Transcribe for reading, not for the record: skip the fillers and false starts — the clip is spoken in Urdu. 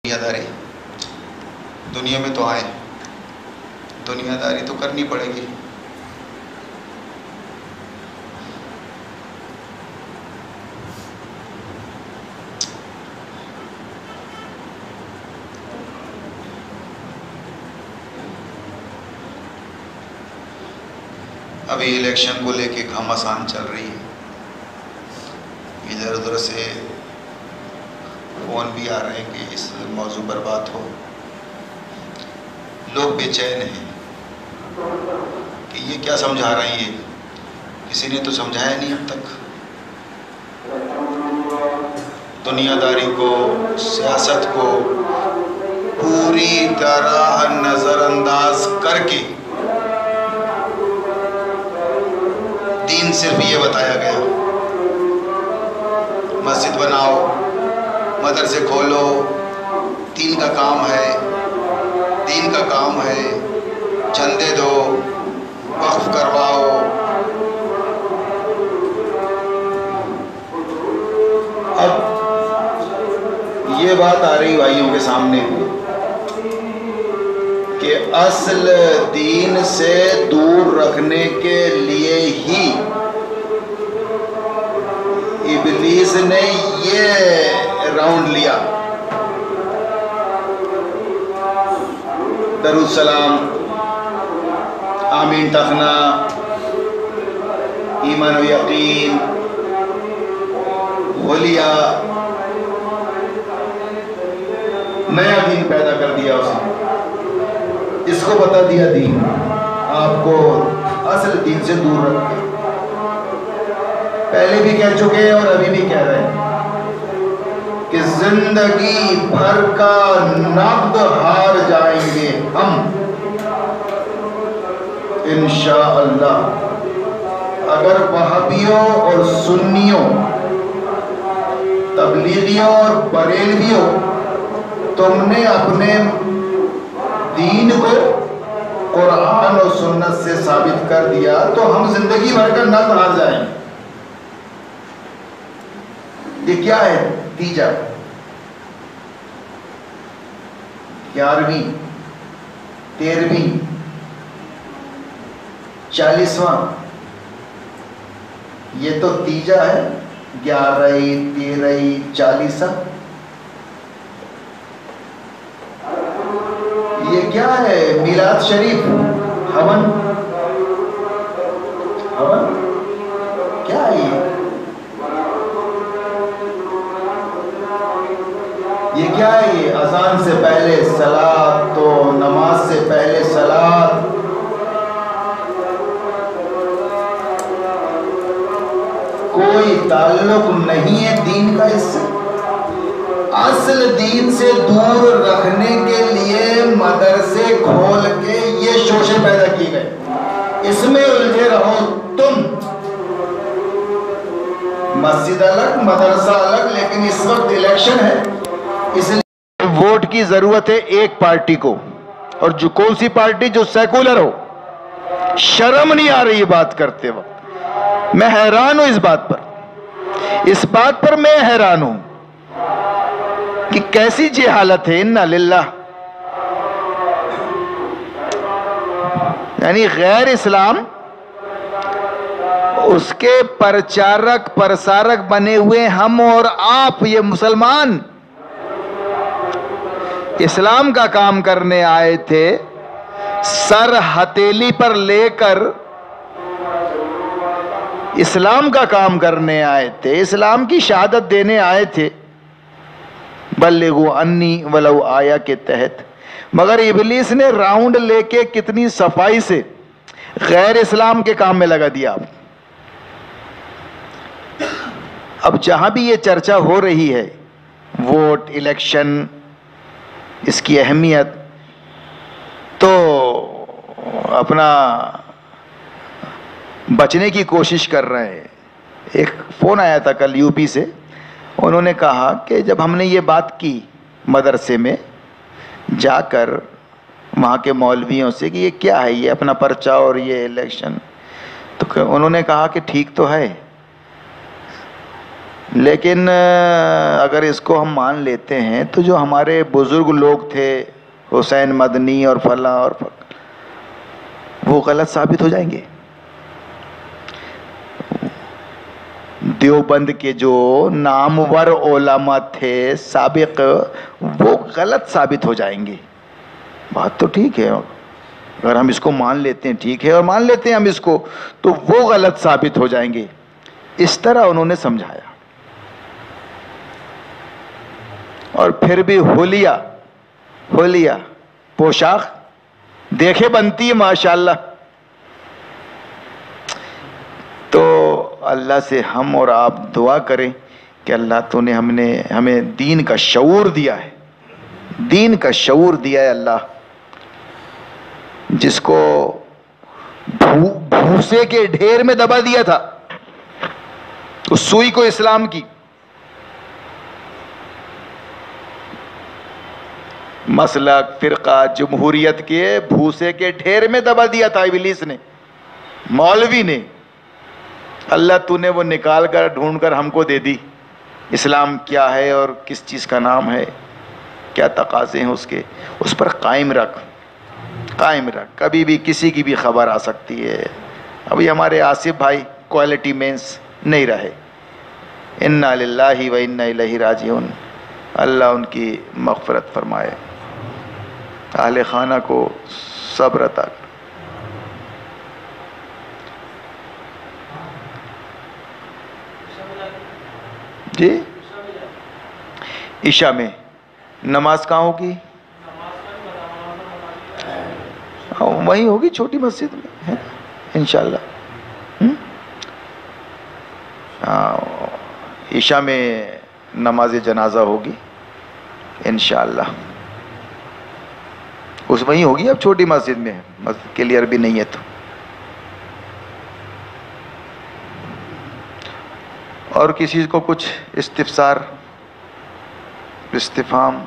دنیا داری دنیا میں تو آئے، دنیا داری تو کرنی پڑے گی۔ ابھی الیکشن کو لے کے گھمسان چل رہی ہے، ادھر ادھر سے فون بھی آ رہے ہیں کہ اس موضوع پر بات ہو۔ لوگ بے چین ہیں کہ یہ کیا سمجھا رہی ہے، کسی نے تو سمجھایا نہیں اب تک۔ دنیا داری کو، سیاست کو پوری طرح نظر انداز کر کے دین صرف یہ بتایا گیا، مسجد بناؤ، مدرسے کھولو، دین کا کام ہے، دین کا کام ہے، چندے دو، وقف کرواؤ۔ اب یہ بات آ رہی بھائیوں کے سامنے کہ اصل دین سے دور رکھنے کے لیے ہی ابلیس نے یہ راؤنڈ لیا۔ درود السلام، آمین تخنا، ایمان و یقین، غلیہ، نیا دین پیدا کر دیا اس نے۔ اس کو بتا دیا دین آپ کو اصل دین سے دور رکھ کے۔ پہلے بھی کہہ چکے ہیں اور ابھی بھی کہہ رہے ہیں کہ زندگی بھر کا نقد ہار جائیں گے ہم انشاءاللہ اگر وہابیوں اور سنیوں، تبلیغیوں اور بریلویوں تم نے اپنے دین کو قرآن اور سنت سے ثابت کر دیا تو ہم زندگی بھر کا نقد ہار جائیں گے۔ یہ کیا ہے نتیجہ؟ 11ویں، 13ویں، 40واں، یہ تو تیجا ہے۔ 11ویں، 13ویں، 40واں، یہ کیا ہے؟ میلاد شریف، ہون، ہون کیا ہے یہ کیا ہے؟ یہ اذان سے پہلے صلاۃ، تو نماز سے پہلے صلاۃ، کوئی تعلق نہیں ہے دین کا اس سے۔ اصل دین سے دور رکھنے کے لیے مدرسے کھول کے یہ شوشے پیدا کیے گئے، اس میں الجھے رہو تم۔ مسجد الگ، مدرسہ الگ، لیکن اس وقت الیکشن ہے، اس لیے ووٹ کی ضرورت ہے ایک پارٹی کو، اور جو کون سی پارٹی؟ جو سیکولر ہو۔ شرم نہیں آ رہی ہے بات کرتے وقت؟ میں حیران ہوں اس بات پر میں حیران ہوں کہ کیسی جہالت ہے۔ انا للہ، یعنی غیر اسلام اس کے پرچارک پرسارک بنے ہوئے ہم اور آپ، یہ مسلمان اسلام کا کام کرنے آئے تھے، سر ہتھیلی پر لے کر اسلام کا کام کرنے آئے تھے، اسلام کی شہادت دینے آئے تھے، بلغوا انی ولو آیا کے تحت۔ مگر ابلیس نے راؤنڈ لے کے کتنی صفائی سے غیر اسلام کے کام میں لگا دیا۔ اب جہاں بھی یہ چرچا ہو رہی ہے، ووٹ، الیکشن، اس کی اہمیت، تو اپنا بچنے کی کوشش کر رہے ہیں۔ ایک فون آیا تھا کل یو پی سے، انہوں نے کہا کہ جب ہم نے یہ بات کی مدرسے میں جا کر وہاں کے مولویوں سے کہ یہ کیا ہے، یہ اپنا پرچہ اور یہ الیکشن، تو انہوں نے کہا کہ ٹھیک تو ہے، لیکن اگر اس کو ہم مان لیتے ہیں تو جو ہمارے بزرگ لوگ تھے، حسین مدنی اور فلاں اور وہ غلط ثابت ہو جائیں گے. دیوبند کے جو نامور علماء تھے سابق، وہ غلط ثابت ہو جائیں گے. بات تو ٹھیک ہے، اگر ہم اس کو مان لیتے ہیں ٹھیک ہے، اور مان لیتے ہیں ہم اس کو تو وہ غلط ثابت ہو جائیں گے. اس طرح انہوں نے سمجھایا. اور پھر بھی حلیہ پوشاک دیکھے بنتی ہے ماشاءاللہ. تو اللہ سے ہم اور آپ دعا کریں کہ اللہ تو نے ہمیں دین کا شعور دیا ہے، دین کا شعور دیا ہے اللہ. جس کو بھوسے کے ڈھیر میں دبا دیا تھا، اس سوئی کو اسلام کی. مسلک، فرقہ، جمہوریت کے بھوسے کے ڈھیر میں دبا دیا تھا ابلیس نے، مولوی نے. اللہ تو نے وہ نکال کر ڈھونڈ کر ہم کو دے دی. اسلام کیا ہے اور کس چیز کا نام ہے، کیا تقاضے ہیں اس کے، اس پر قائم رکھ. کبھی بھی کسی کی بھی خبر آ سکتی ہے. ابھی ہمارے آصف بھائی کوالٹی مینس نہیں رہے. انا للہ و انا الیہ راجعون. اللہ ان کی مغفرت فرمائے، اہل خانہ کو صبر عطا کرے. جی عشاء میں نماز کہاں ہوگی؟ وہیں ہوگی چھوٹی مسجد میں انشاءاللہ. عشاء میں نماز جنازہ ہوگی انشاءاللہ. اس وہیں ہوگی، اب چھوٹی مسجد میں، مسجد کلیئر بھی نہیں ہے تو. اور کسی کو کچھ استفسار، استفہام؟